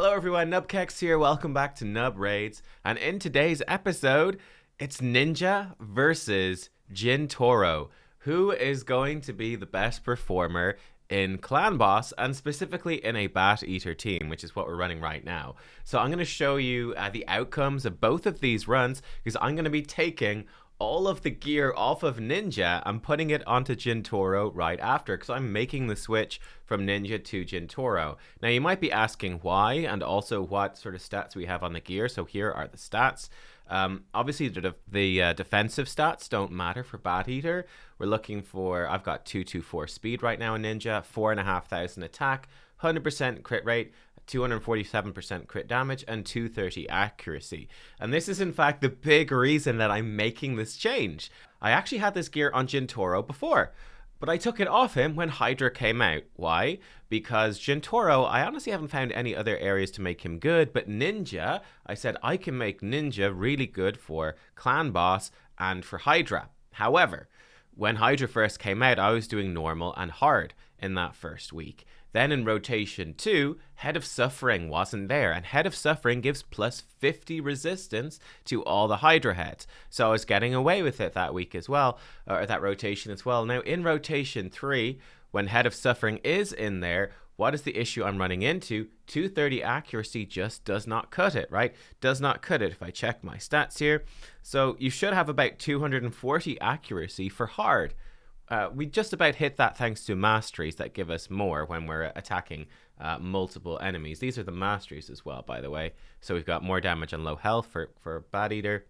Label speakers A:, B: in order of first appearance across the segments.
A: Hello everyone, nubkeks here, welcome back to Nub Raids, and in today's episode, it's Ninja versus Jintoro. Who is going to be the best performer in Clan Boss, and specifically in a Bateater team, which is what we're running right now. So I'm going to show you the outcomes of both of these runs, because I'm going to be taking all of the gear off of Ninja and putting it onto Jintoro right after, because I'm making the switch from Ninja to Jintoro. Now you might be asking why, and also what sort of stats we have on the gear. So here are the stats. Obviously the defensive stats don't matter for Bateater. We're looking for, I've got 224 speed right now in Ninja, 4,500 attack, 100% crit rate, 247% crit damage, and 230 accuracy. And this is in fact the big reason that I'm making this change. I actually had this gear on Jintoro before, but I took it off him when Hydra came out. Why? Because Jintoro, I honestly haven't found any other areas to make him good, but Ninja, I said I can make Ninja really good for Clan Boss and for Hydra. However, when Hydra first came out, I was doing normal and hard in that first week. Then in rotation 2, Head of Suffering wasn't there, and Head of Suffering gives plus 50 resistance to all the Hydra heads. So I was getting away with it that week as well, or that rotation as well. Now in rotation 3, when Head of Suffering is in there, what is the issue I'm running into? 230 accuracy just does not cut it, right? Does not cut it if I check my stats here. So you should have about 240 accuracy for hard. We just about hit that thanks to masteries that give us more when we're attacking multiple enemies. These are the masteries as well, by the way. So we've got more damage and low health for Bateater.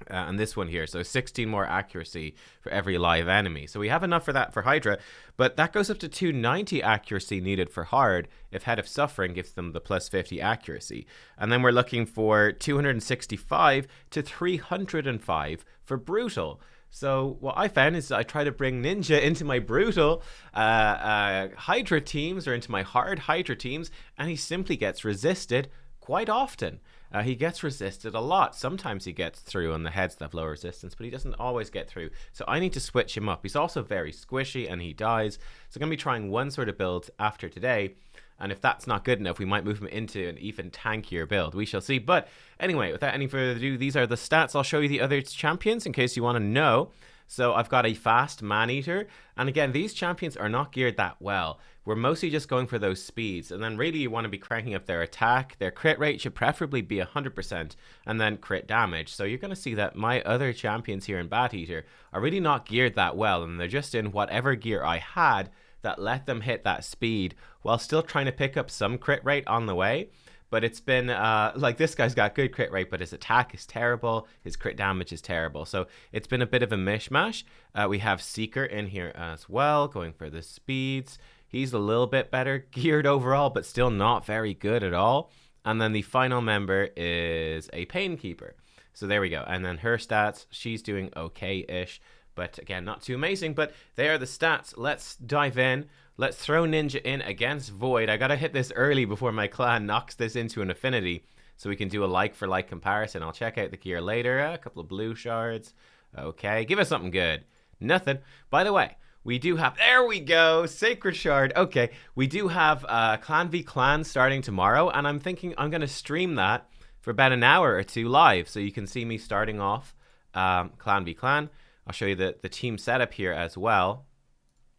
A: And this one here, so 16 more accuracy for every live enemy. So we have enough for that for Hydra, but that goes up to 290 accuracy needed for hard if Head of Suffering gives them the plus 50 accuracy. And then we're looking for 265 to 305 for brutal. So what I found is I try to bring Ninja into my brutal Hydra teams, or into my hard Hydra teams, and he simply gets resisted quite often. He gets resisted a lot. Sometimes he gets through on the heads that have low resistance, but he doesn't always get through. So I need to switch him up. He's also very squishy and he dies. So I'm going to be trying one sort of build after today. And if that's not good enough, we might move him into an even tankier build. We shall see. But anyway, without any further ado, these are the stats. I'll show you the other champions in case you want to know. So I've got a fast man-eater. And again, these champions are not geared that well. We're mostly just going for those speeds. And then really you want to be cranking up their attack. Their crit rate should preferably be 100%. And then crit damage. So you're going to see that my other champions here in Bateater are really not geared that well. And they're just in whatever gear I had that let them hit that speed while still trying to pick up some crit rate on the way. But it's been, like this guy's got good crit rate, but his attack is terrible. His crit damage is terrible. So it's been a bit of a mishmash. We have Seeker in here as well, going for the speeds. He's a little bit better geared overall, but still not very good at all. And then the final member is a Painkeeper. So there we go. And then her stats, she's doing okay-ish. But again, not too amazing, but they are the stats. Let's dive in. Let's throw Ninja in against Void. I gotta hit this early before my clan knocks this into an affinity, so we can do a like-for-like comparison. I'll check out the gear later. A couple of blue shards. Okay, give us something good. Nothing. By the way, we do have, there we go, Sacred Shard. Okay, we do have Clan v Clan starting tomorrow, and I'm thinking I'm gonna stream that for about an hour or two live, so you can see me starting off Clan v Clan. I'll show you the team setup here as well,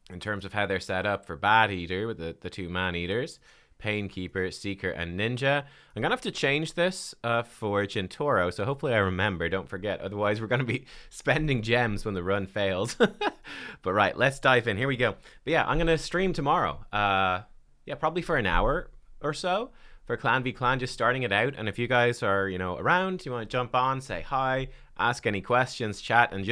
A: in terms of how they're set up for Bateater with the two man-eaters, Painkeeper, Seeker, and Ninja. I'm going to have to change this for Jintoro, so hopefully I remember, don't forget, otherwise we're going to be spending gems when the run fails. But right, let's dive in. Here we go. But yeah, I'm going to stream tomorrow. Yeah, probably for an hour or so for Clan v Clan, just starting it out. And if you guys are, you know, around, you want to jump on, say hi, ask any questions, chat, and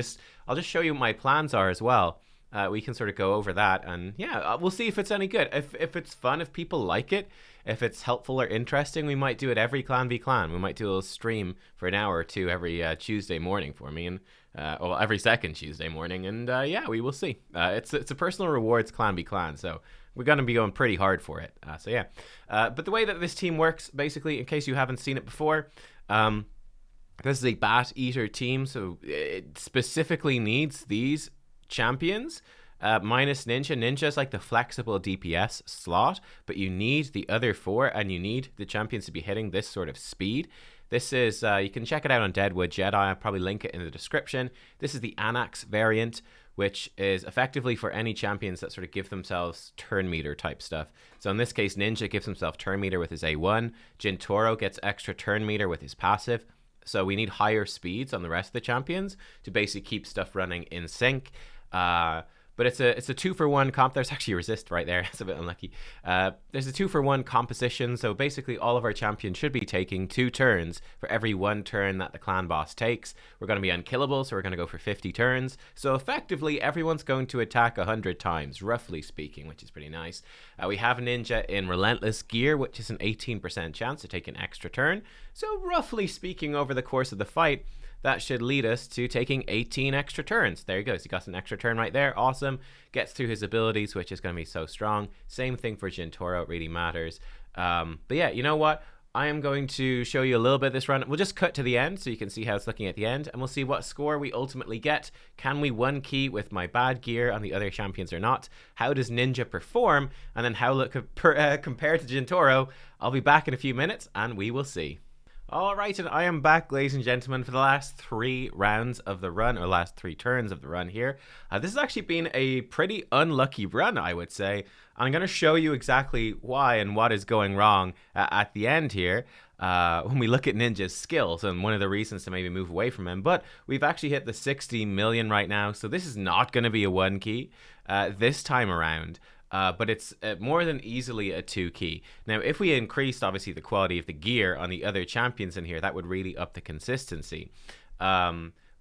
A: I'll just show you what my plans are as well. We can sort of go over that, and yeah, we'll see if it's any good. If it's fun, if people like it, if it's helpful or interesting, we might do it every Clan v Clan. We might do a little stream for an hour or two every Tuesday morning for me, and well, every second Tuesday morning, and yeah, we will see. It's a personal rewards Clan v Clan, so we're going to be going pretty hard for it. So yeah, but the way that this team works, basically, in case you haven't seen it before, this is a Bateater team, so it specifically needs these champions minus Ninja. Ninja is like the flexible DPS slot, but you need the other 4, and you need the champions to be hitting this sort of speed. This is, you can check it out on Deadwood Jedi. I'll probably link it in the description. This is the Anax variant, which is effectively for any champions that sort of give themselves turn meter type stuff. So in this case, Ninja gives himself turn meter with his A1. Jintoro gets extra turn meter with his passive. So we need higher speeds on the rest of the champions to basically keep stuff running in sync. But it's a 2-for-1 comp. There's actually a resist right there. It's a bit unlucky. There's a 2-for-1 composition. So basically all of our champions should be taking 2 turns for every 1 turn that the clan boss takes. We're going to be unkillable, so we're going to go for 50 turns. So effectively everyone's going to attack 100 times, roughly speaking, which is pretty nice. We have Ninja in Relentless Gear, which is an 18% chance to take an extra turn. So roughly speaking, over the course of the fight, that should lead us to taking 18 extra turns. There he goes. He got an extra turn right there. Awesome. Gets through his abilities, which is going to be so strong. Same thing for Jintoro. It really matters. But yeah, you know what? I am going to show you a little bit of this run. We'll just cut to the end so you can see how it's looking at the end, and we'll see what score we ultimately get. Can we 1-key with my bad gear and the other champions or not? How does Ninja perform? And then how look compared to Jintoro? I'll be back in a few minutes and we will see. Alright, and I am back, ladies and gentlemen, for the last 3 rounds of the run, or last 3 turns of the run here. This has actually been a pretty unlucky run, I would say. And I'm going to show you exactly why and what is going wrong at the end here when we look at Ninja's skills, and one of the reasons to maybe move away from him. But we've actually hit the 60 million right now, so this is not going to be a 1-key this time around. But it's more than easily a 2-key. Now, if we increased, obviously, the quality of the gear on the other champions in here, that would really up the consistency.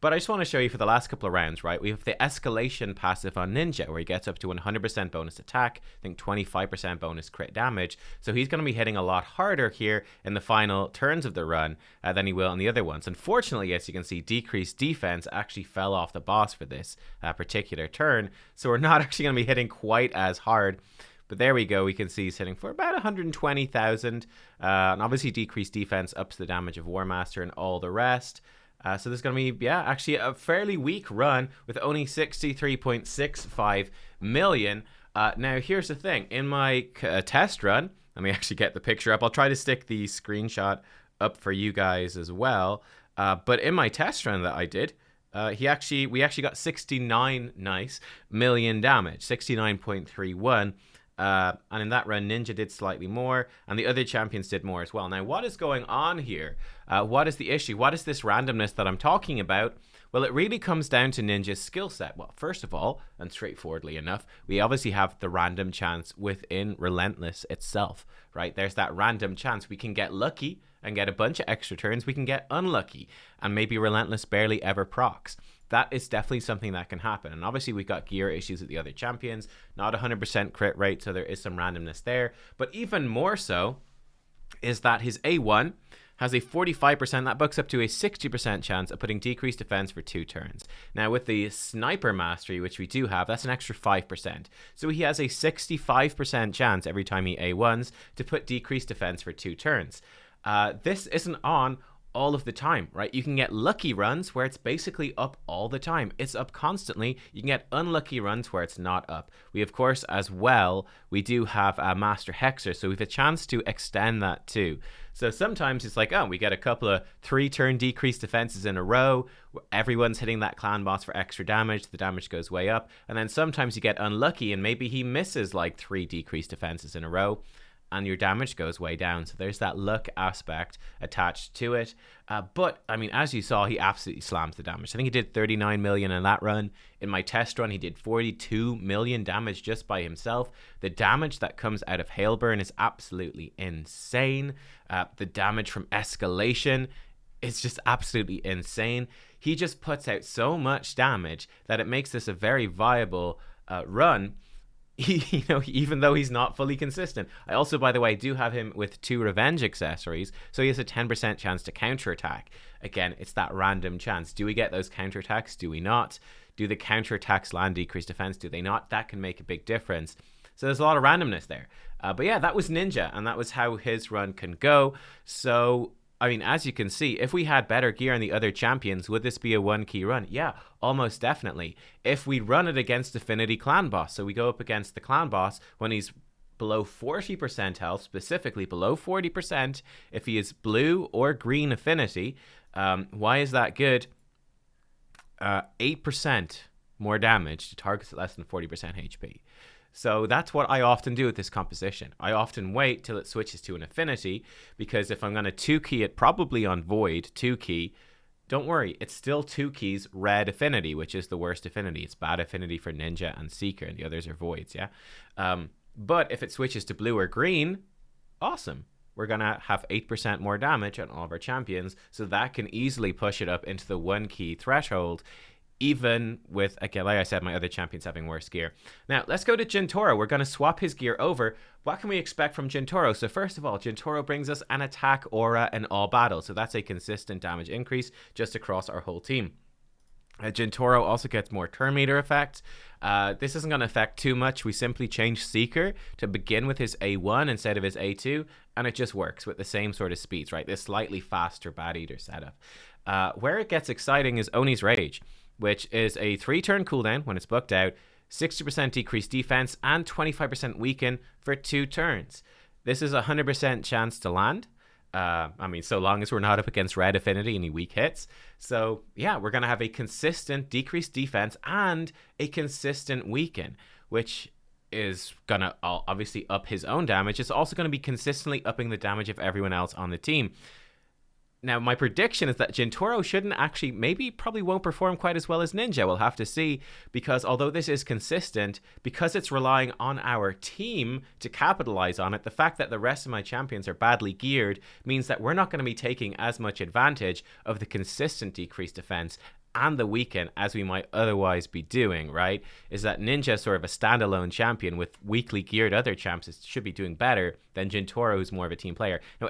A: But I just want to show you for the last couple of rounds, right? We have the escalation passive on Ninja, where he gets up to 100% bonus attack, I think 25% bonus crit damage. So he's going to be hitting a lot harder here in the final turns of the run than he will on the other ones. Unfortunately, as you can see, decreased defense actually fell off the boss for this particular turn. So we're not actually going to be hitting quite as hard. But there we go. We can see he's hitting for about 120,000. And obviously decreased defense ups the damage of War Master and all the rest. So there's going to be, yeah, actually a fairly weak run with only 63.65 million. Now, here's the thing. In my test run, let me actually get the picture up. I'll try to stick the screenshot up for you guys as well. But in my test run that I did, we actually got 69 million damage, 69.31. And in that run, Ninja did slightly more, and the other champions did more as well. Now, what is going on here? What is the issue? What is this randomness that I'm talking about? Well, it really comes down to Ninja's skill set. Well, first of all, and straightforwardly enough, we obviously have the random chance within Relentless itself, right? There's that random chance. We can get lucky and get a bunch of extra turns. We can get unlucky, and maybe Relentless barely ever procs. That is definitely something that can happen. And obviously we've got gear issues with the other champions, not 100% crit rate, so there is some randomness there. But even more so is that his A1 has a 45%, that bucks up to a 60% chance of putting decreased defense for 2 turns. Now with the Sniper Mastery, which we do have, that's an extra 5%. So he has a 65% chance every time he A1s to put decreased defense for 2 turns. This isn't on all of the time, right? You can get lucky runs where it's basically up all the time. It's up constantly. You can get unlucky runs where it's not up. We, of course, as well, we do have a Master Hexer, so we have a chance to extend that too. So sometimes it's like, oh, we get a couple of 3-turn decreased defenses in a row. Everyone's hitting that clan boss for extra damage. The damage goes way up. And then sometimes you get unlucky and maybe he misses like 3 decreased defenses in a row, and your damage goes way down. So there's that luck aspect attached to it. But, I mean, as you saw, he absolutely slams the damage. I think he did 39 million in that run. In my test run, he did 42 million damage just by himself. The damage that comes out of Hailburn is absolutely insane. The damage from Escalation is just absolutely insane. He just puts out so much damage that it makes this a very viable run. You know, even though he's not fully consistent. I also, by the way, do have him with 2 revenge accessories, so he has a 10% chance to counterattack. Again, it's that random chance. Do we get those counterattacks? Do we not? Do the counterattacks land decreased defense? Do they not? That can make a big difference. So there's a lot of randomness there. But yeah, that was Ninja, and that was how his run can go. So I mean, as you can see, if we had better gear on the other champions, would this be a 1-key run? Yeah, almost definitely. If we run it against Affinity Clan Boss, so we go up against the Clan Boss when he's below 40% health, specifically below 40%, if he is blue or green affinity, why is that good? 8% more damage to targets at less than 40% HP. So that's what I often do with this composition. I often wait till it switches to an affinity, because if I'm going to 2-key it probably on Void, 2-key, don't worry, it's still 2 keys red affinity, which is the worst affinity. It's bad affinity for Ninja and Seeker, and the others are Voids, yeah? But if it switches to blue or green, awesome. We're going to have 8% more damage on all of our champions, so that can easily push it up into the 1-key threshold, even with, again, like I said, my other champions having worse gear. Now, let's go to Jintoro. We're going to swap his gear over. What can we expect from Jintoro? So first of all, Jintoro brings us an attack aura in all battles. So that's a consistent damage increase just across our whole team. Jintoro also gets more turn meter effect. This isn't going to affect too much. We simply change Seeker to begin with his A1 instead of his A2, and it just works with the same sort of speeds, right? This slightly faster Bateater setup. Where it gets exciting is Oni's Rage, which is a 3-turn cooldown when it's booked out, 60% decreased defense, and 25% weaken for 2 turns. This is a 100% chance to land. I mean, so long as we're not up against red affinity and he weak hits. So yeah, we're going to have a consistent decreased defense and a consistent weaken, which is going to obviously up his own damage. It's also going to be consistently upping the damage of everyone else on the team. Now, my prediction is that Jintoro shouldn't actually, probably won't perform quite as well as Ninja. We'll have to see, because although this is consistent, because it's relying on our team to capitalize on it, the fact that the rest of my champions are badly geared means that we're not going to be taking as much advantage of the consistent decreased defense and the weaken as we might otherwise be doing, right? Is that Ninja sort of a standalone champion with weakly geared other champs should be doing better than Jintoro, who's more of a team player. Now,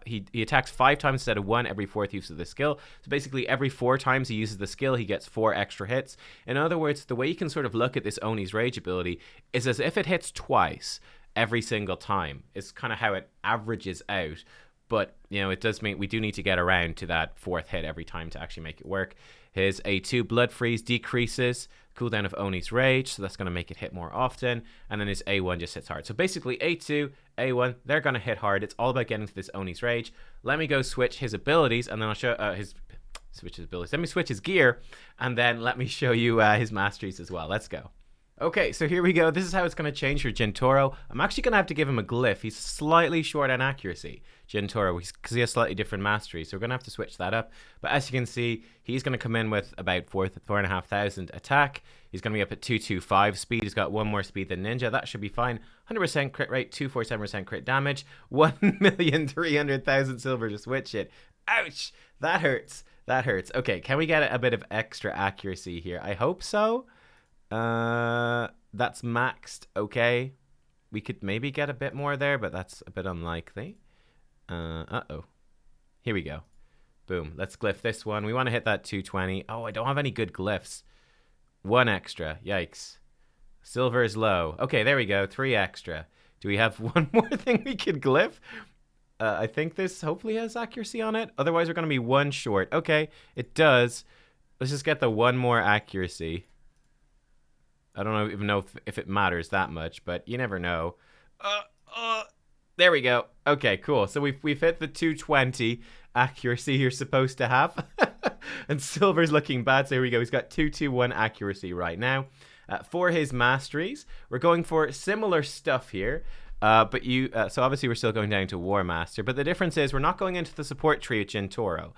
A: he attacks 5 times instead of 1 every 4th use of the skill. So basically every 4 times he uses the skill, he gets 4 extra hits. In other words, the way you can sort of look at this Oni's Rage ability is as if it hits twice every single time. It's kind of how it averages out. But, you know, it does mean we do need to get around to that 4th hit every time to actually make it work. His A2 Blood Freeze decreases cooldown of Oni's Rage, so that's going to make it hit more often. And then his A1 just hits hard. So basically A2, A1, they're going to hit hard. It's all about getting to this Oni's Rage. Let me go switch his abilities, and then I'll show switch his abilities. Let me switch his gear, and then let me show you his masteries as well. Let's go. Okay, so here we go. This is how it's going to change for Jintoro. I'm actually going to have to give him a glyph. He's slightly short on accuracy, Jintoro, because he has slightly different mastery. So we're going to have to switch that up. But as you can see, he's going to come in with about 4,500 attack. He's going to be up at 225 speed. He's got 1 more speed than Ninja. That should be fine. 100% crit rate, 247% crit damage, 1,300,000 silver to switch it. Ouch! That hurts. That hurts. Okay, can we get a bit of extra accuracy here? I hope so. That's maxed. Okay, we could maybe get a bit more there, but that's a bit unlikely. Uh-oh. Here we go. Boom. Let's glyph this one. We want to hit that 220. Oh, I don't have any good glyphs. 1 extra. Yikes. Silver is low. Okay, there we go. 3 extra. Do we have 1 more thing we could glyph? I think this hopefully has accuracy on it. Otherwise, we're going to be 1 short. Okay, it does. Let's just get the 1 more accuracy. I don't even know if it matters that much, but you never know. There we go. Okay, cool. So we've hit the 220 accuracy you're supposed to have. And Silver's looking bad. So here we go. He's got 221 accuracy right now. For his masteries, we're going for similar stuff here. But so obviously we're still going down to War Master, but the difference is we're not going into the support tree at Jintoro,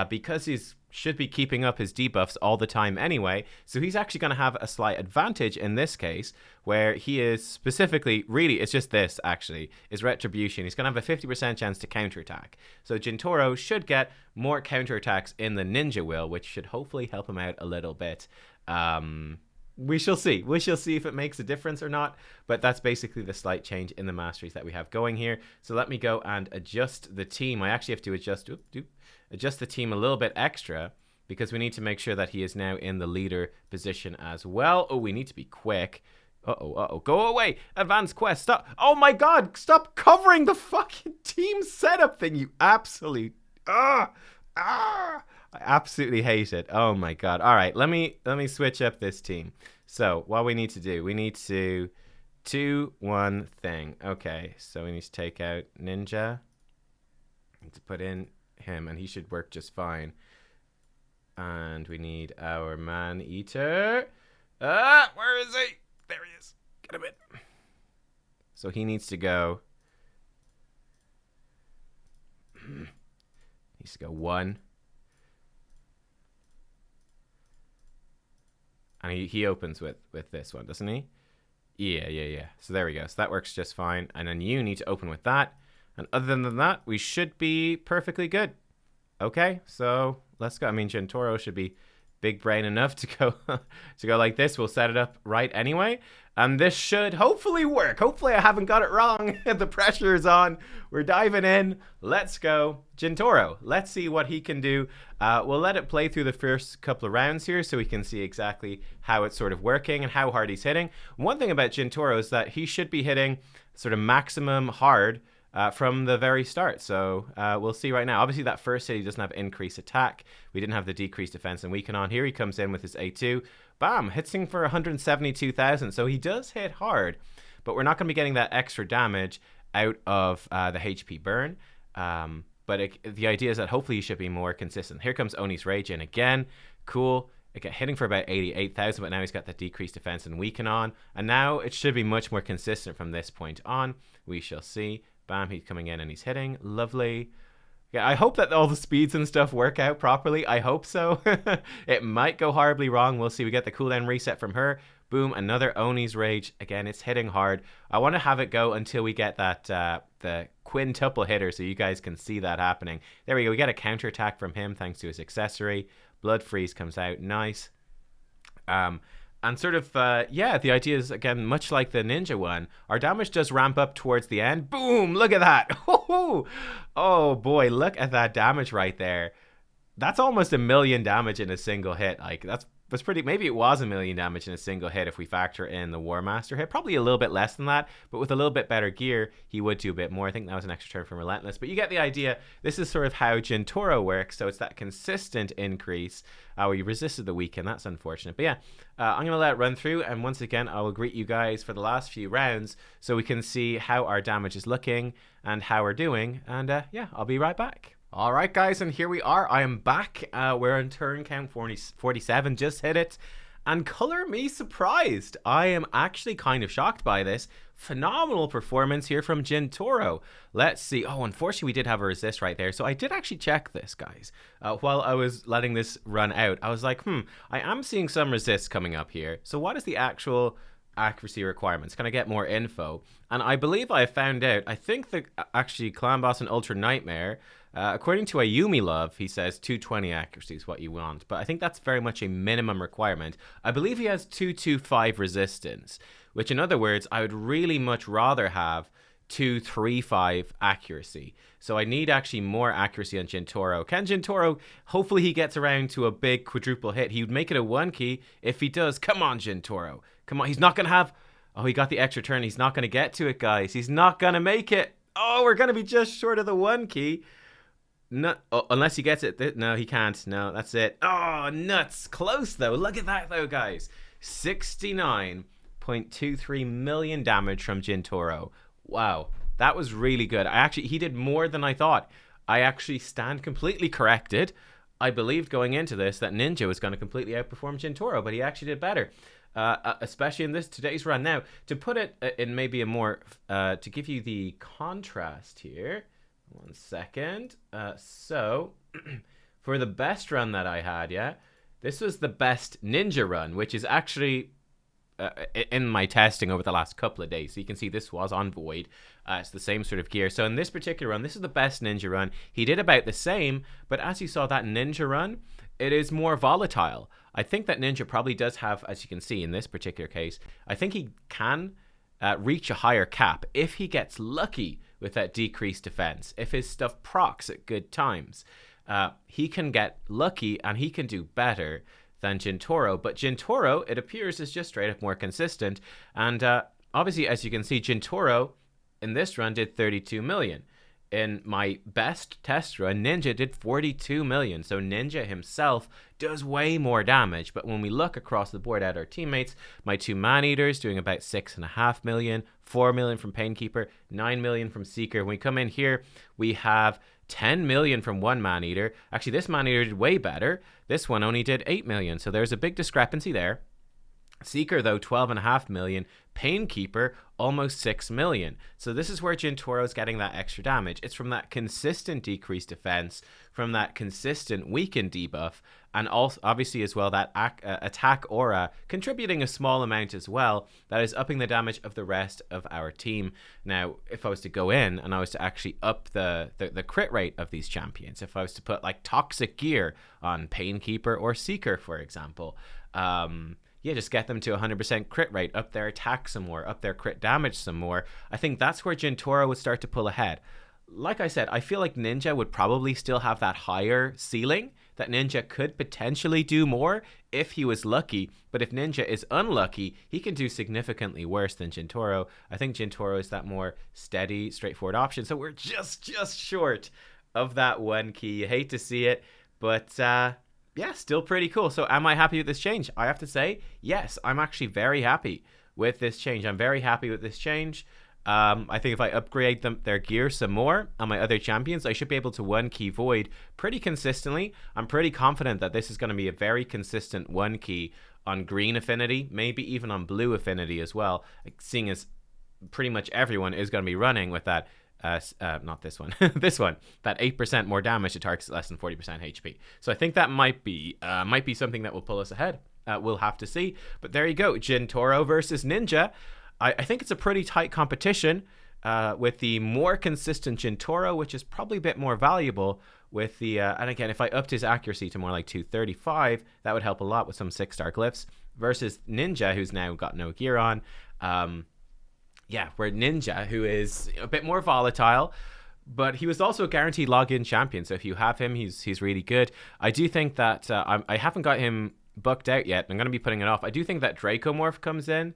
A: because he's should be keeping up his debuffs all the time anyway, so he's actually going to have a slight advantage in this case, where he is specifically, really, it's just this actually, is Retribution. He's going to have a 50% chance to counterattack, so Jintoro should get more counterattacks in the Ninja Will, which should hopefully help him out a little bit. We shall see. We shall see if it makes a difference or not. But that's basically the slight change in the masteries that we have going here. So let me go and adjust the team. I actually have to adjust the team a little bit extra, because we need to make sure that he is now in the leader position as well. Oh, we need to be quick. Uh-oh. Go away. Advanced quest. Stop. Oh my god. Stop covering the fucking team setup thing, you absolute... I absolutely hate it. Oh my god. All right, let me switch up this team. So what we need to do, we need to do one thing. Okay, so we need to take out Ninja. Need to put in him, and he should work just fine. And we need our Man-Eater. Where is he? There he is. Get him in. So he needs to go. Needs to go 1. And he opens with this one, doesn't he? Yeah. So there we go. So that works just fine. And then you need to open with that. And other than that, we should be perfectly good. Okay, so let's go. I mean, Jintoro should be big brain enough to go like this. We'll set it up right anyway. And this should hopefully work. Hopefully I haven't got it wrong. The pressure is on. We're diving in. Let's go. Jintoro. Let's see what he can do. We'll let it play through the first couple of rounds here so we can see exactly how it's sort of working and how hard he's hitting. One thing about Jintoro is that he should be hitting sort of maximum hard from the very start. So we'll see right now. Obviously, that first hit, he doesn't have increased attack. We didn't have the decreased defense and weaken on. Here he comes in with his A2. Bam! Hitting for 172,000. So he does hit hard, but we're not going to be getting that extra damage out of the HP burn. But the idea is that hopefully he should be more consistent. Here comes Oni's Rage in again. Cool. Hitting for about 88,000, but now he's got that decreased defense and weaken on. And now it should be much more consistent from this point on. We shall see. Bam, he's coming in and he's hitting. Lovely. Yeah, I hope that all the speeds and stuff work out properly. I hope so. It might go horribly wrong. We'll see. We get the cooldown reset from her. Boom, another Oni's Rage. Again, it's hitting hard. I want to have it go until we get that the quintuple hitter so you guys can see that happening. There we go. We get a counterattack from him thanks to his accessory. Blood Freeze comes out. Nice. And sort of, yeah, the idea is, again, much like the Ninja one, our damage does ramp up towards the end. Boom! Look at that! Oh, boy, look at that damage right there. That's almost 1 million damage in a single hit. Like, that's pretty... Maybe it was 1 million damage in a single hit if we factor in the War Master hit. Probably a little bit less than that, but with a little bit better gear, he would do a bit more. I think that was an extra turn from Relentless. But you get the idea. This is sort of how Jintoro works, so it's that consistent increase. We resisted the weaken. That's unfortunate. But yeah, I'm going to let it run through, and once again, I will greet you guys for the last few rounds so we can see how our damage is looking and how we're doing. And yeah, I'll be right back. All right, guys, and here we are. I am back. We're on turn count 47, just hit it. And color me surprised. I am actually kind of shocked by this. Phenomenal performance here from Jintoro. Let's see. Oh, unfortunately, we did have a resist right there. So I did actually check this, guys. While I was letting this run out, I was like, I am seeing some resist coming up here. So what is the actual accuracy requirements? Can I get more info? And I believe I found out. I think that actually Clan Boss and Ultra Nightmare, according to Ayumi Love, he says 220 accuracy is what you want. But I think that's very much a minimum requirement. I believe he has 225 resistance, which in other words, I would really much rather have 235 accuracy. So I need actually more accuracy on Jintoro. Can Jintoro, hopefully he gets around to a big quadruple hit. He would make it a 1 key if he does. Come on, Jintoro. Come on, he's not going to have... Oh, he got the extra turn. He's not going to get to it, guys. He's not going to make it. Oh, we're going to be just short of the 1 key. No, unless he gets it. No, he can't. No, that's it. Oh, nuts. Close, though. Look at that, though, guys. 69.23 million damage from Jintoro. Wow. That was really good. He did more than I thought. I actually stand completely corrected. I believed going into this that Ninja was going to completely outperform Jintoro, but he actually did better. Especially in today's run. Now, to put it in maybe a more... to give you the contrast here... 1 second. So, for the best run that I had, yeah, this was the best Ninja run, which is actually in my testing over the last couple of days. So you can see this was on Void. It's the same sort of gear. So in this particular run, this is the best Ninja run. He did about the same, but as you saw that Ninja run, it is more volatile. I think that Ninja probably does have, as you can see in this particular case, I think he can reach a higher cap if he gets lucky with that decreased defense. If his stuff procs at good times, he can get lucky and he can do better than Jintoro. But Jintoro, it appears, is just straight up more consistent. And obviously, as you can see, Jintoro in this run did 32 million. In my best test run, Ninja did 42 million. So Ninja himself does way more damage. But when we look across the board at our teammates, my 2 man-eaters doing about 6.5 million, 4 million from Painkeeper, 9 million from Seeker. When we come in here, we have 10 million from 1 man-eater. Actually, this man-eater did way better. This one only did 8 million. So there's a big discrepancy there. Seeker, though, 12.5 million. Painkeeper, almost 6 million. So this is where Jintoro is getting that extra damage. It's from that consistent decreased defense, from that consistent weaken debuff, and also obviously as well that attack aura contributing a small amount as well, that is upping the damage of the rest of our team. Now, if I was to go in and I was to actually up the crit rate of these champions, if I was to put like toxic gear on Painkeeper or Seeker, for example, yeah, just get them to 100% crit rate, up their attack some more, up their crit damage some more. I think that's where Jintoro would start to pull ahead. Like I said, I feel like Ninja would probably still have that higher ceiling, that Ninja could potentially do more if he was lucky. But if Ninja is unlucky, he can do significantly worse than Jintoro. I think Jintoro is that more steady, straightforward option. So we're just short of that 1 key. You hate to see it, but yeah, still pretty cool. So am I happy with this change? I have to say, yes, I'm actually very happy with this change. I'm very happy with this change. I think if I upgrade their gear some more on my other champions, I should be able to 1 key Void pretty consistently. I'm pretty confident that this is going to be a very consistent 1 key on green affinity, maybe even on blue affinity as well, seeing as pretty much everyone is going to be running with that. Not this one, this one, that 8% more damage to targets less than 40% HP. So I think that might be something that will pull us ahead. We'll have to see. But there you go, Jintoro versus Ninja. I think it's a pretty tight competition with the more consistent Jintoro, which is probably a bit more valuable with the, and again, if I upped his accuracy to more like 235, that would help a lot with some 6-star glyphs, versus Ninja, who's now got no gear on. Yeah, where Ninja, who is a bit more volatile, but he was also a guaranteed login champion. So if you have him, he's really good. I do think that I haven't got him booked out yet. I'm going to be putting it off. I do think that Dracomorph comes in.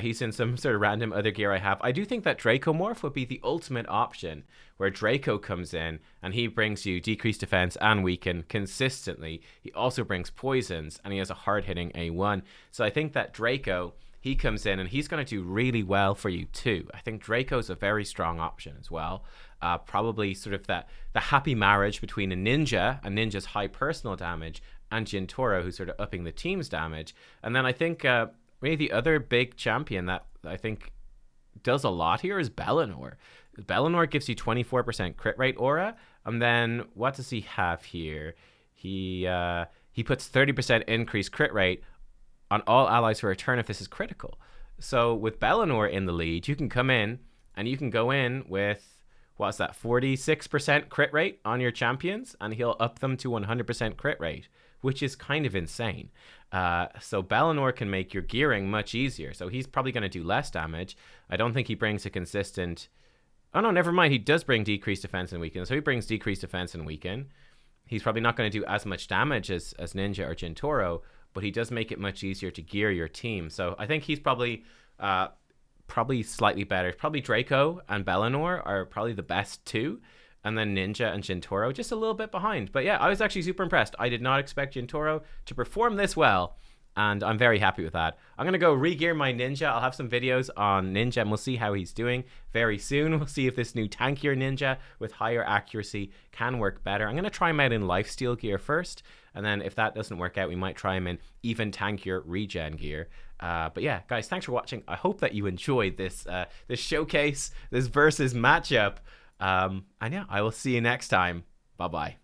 A: He's in some sort of random other gear I have. I do think that Dracomorph would be the ultimate option, where Draco comes in and he brings you decreased defense and weaken consistently. He also brings poisons and he has a hard-hitting A1. So I think that Draco, he comes in and he's going to do really well for you too. I think Draco's a very strong option as well. Probably sort of the happy marriage between a Ninja's high personal damage, and Jintoro, who's sort of upping the team's damage. And then I think maybe the other big champion that I think does a lot here is Bellinor. Bellinor gives you 24% crit rate aura. And then what does he have here? He puts 30% increased crit rate on all allies for a turn if this is critical. So with Bellinor in the lead, you can come in and you can go in with, what's that, 46% crit rate on your champions, and he'll up them to 100% crit rate, which is kind of insane. So Bellinor can make your gearing much easier. So he's probably going to do less damage. I don't think he brings a consistent... Oh no, never mind. He does bring decreased defense and weaken. So he brings decreased defense and weaken. He's probably not going to do as much damage as Ninja or Jintoro, but he does make it much easier to gear your team. So I think he's probably slightly better. Probably Draco and Bellinor are probably the best two. And then Ninja and Jintoro just a little bit behind. But yeah, I was actually super impressed. I did not expect Jintoro to perform this well, and I'm very happy with that. I'm going to go re-gear my Ninja. I'll have some videos on Ninja, and we'll see how he's doing very soon. We'll see if this new tankier Ninja with higher accuracy can work better. I'm going to try him out in lifesteal gear first, and then if that doesn't work out, we might try him in even tankier regen gear. But yeah, guys, thanks for watching. I hope that you enjoyed this showcase, this versus matchup. And yeah, I will see you next time. Bye-bye.